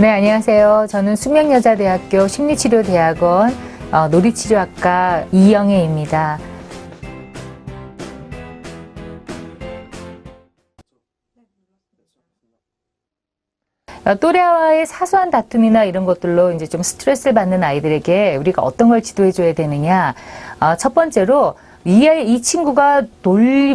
네, 안녕하세요. 저는 숙명여자대학교 심리치료대학원 놀이치료학과 이영애입니다. 또래와의 사소한 다툼이나 이런 것들로 이제 좀 스트레스를 받는 아이들에게 우리가 어떤 걸 지도해 줘야 되느냐. 첫 번째로 이 친구가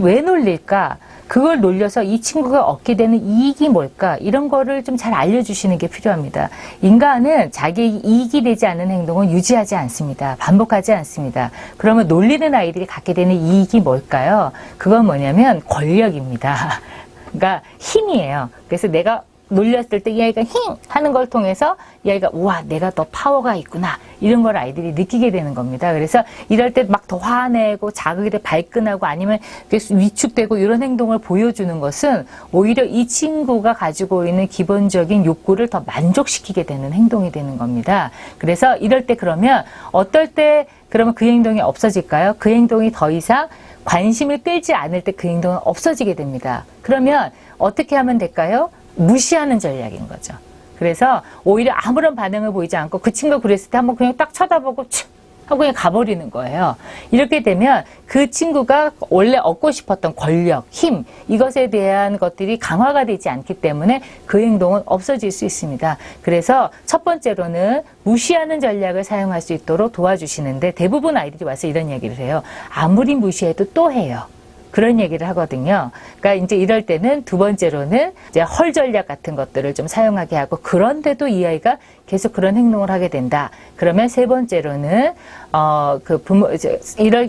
왜 놀릴까? 그걸 놀려서 이 친구가 얻게 되는 이익이 뭘까? 이런 거를 좀 잘 알려주시는 게 필요합니다. 인간은 자기 이익이 되지 않는 행동은 유지하지 않습니다. 반복하지 않습니다. 그러면 놀리는 아이들이 갖게 되는 이익이 뭘까요? 그건 뭐냐면 권력입니다. 그러니까 힘이에요. 그래서 내가 놀렸을 때 이 아이가 힝 하는 걸 통해서 이 아이가 우와 내가 더 파워가 있구나 이런 걸 아이들이 느끼게 되는 겁니다. 그래서 이럴 때 막 더 화내고 자극이 돼 발끈하고 아니면 위축되고 이런 행동을 보여주는 것은 오히려 이 친구가 가지고 있는 기본적인 욕구를 더 만족시키게 되는 행동이 되는 겁니다. 그래서 이럴 때 그러면 어떨 때 그러면 그 행동이 없어질까요? 그 행동이 더 이상 관심을 끌지 않을 때 그 행동은 없어지게 됩니다. 그러면 어떻게 하면 될까요? 무시하는 전략인 거죠. 그래서 오히려 아무런 반응을 보이지 않고 그 친구가 그랬을 때 한번 그냥 딱 쳐다보고 치 하고 그냥 가버리는 거예요. 이렇게 되면 그 친구가 원래 얻고 싶었던 권력, 힘 이것에 대한 것들이 강화가 되지 않기 때문에 그 행동은 없어질 수 있습니다. 그래서 첫 번째로는 무시하는 전략을 사용할 수 있도록 도와주시는데 대부분 아이들이 와서 이런 얘기를 해요. 아무리 무시해도 또 해요. 그런 얘기를 하거든요. 그러니까 이제 이럴 때는 두 번째로는 이제 헐 전략 같은 것들을 좀 사용하게 하고 그런데도 이 아이가 계속 그런 행동을 하게 된다. 그러면 세 번째로는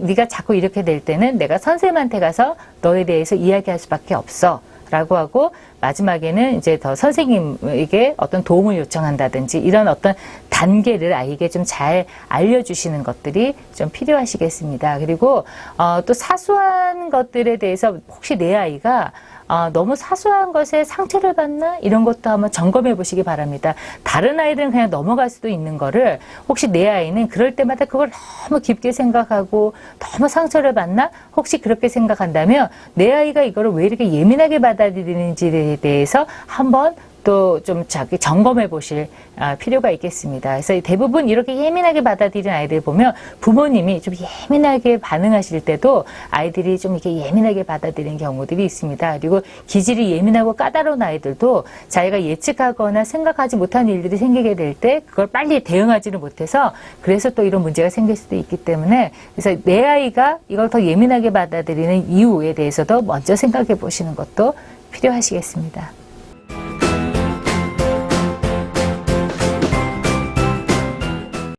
네가 자꾸 이렇게 될 때는 내가 선생님한테 가서 너에 대해서 이야기할 수밖에 없어. 라고 하고 마지막에는 이제 더 선생님에게 어떤 도움을 요청한다든지 이런 어떤 단계를 아이에게 좀 잘 알려주시는 것들이 좀 필요하시겠습니다. 그리고 또 사소한 것들에 대해서 혹시 내 아이가 너무 사소한 것에 상처를 받나? 이런 것도 한번 점검해 보시기 바랍니다. 다른 아이들은 그냥 넘어갈 수도 있는 거를 혹시 내 아이는 그럴 때마다 그걸 너무 깊게 생각하고 너무 상처를 받나? 혹시 그렇게 생각한다면 내 아이가 이거를 왜 이렇게 예민하게 받아들이는지에 대해서 한번 또 좀 자기 점검해 보실 필요가 있겠습니다. 그래서 대부분 이렇게 예민하게 받아들이는 아이들 보면 부모님이 좀 예민하게 반응하실 때도 아이들이 좀 이렇게 예민하게 받아들이는 경우들이 있습니다. 그리고 기질이 예민하고 까다로운 아이들도 자기가 예측하거나 생각하지 못한 일들이 생기게 될 때 그걸 빨리 대응하지를 못해서 그래서 또 이런 문제가 생길 수도 있기 때문에 그래서 내 아이가 이걸 더 예민하게 받아들이는 이유에 대해서도 먼저 생각해 보시는 것도 필요하시겠습니다.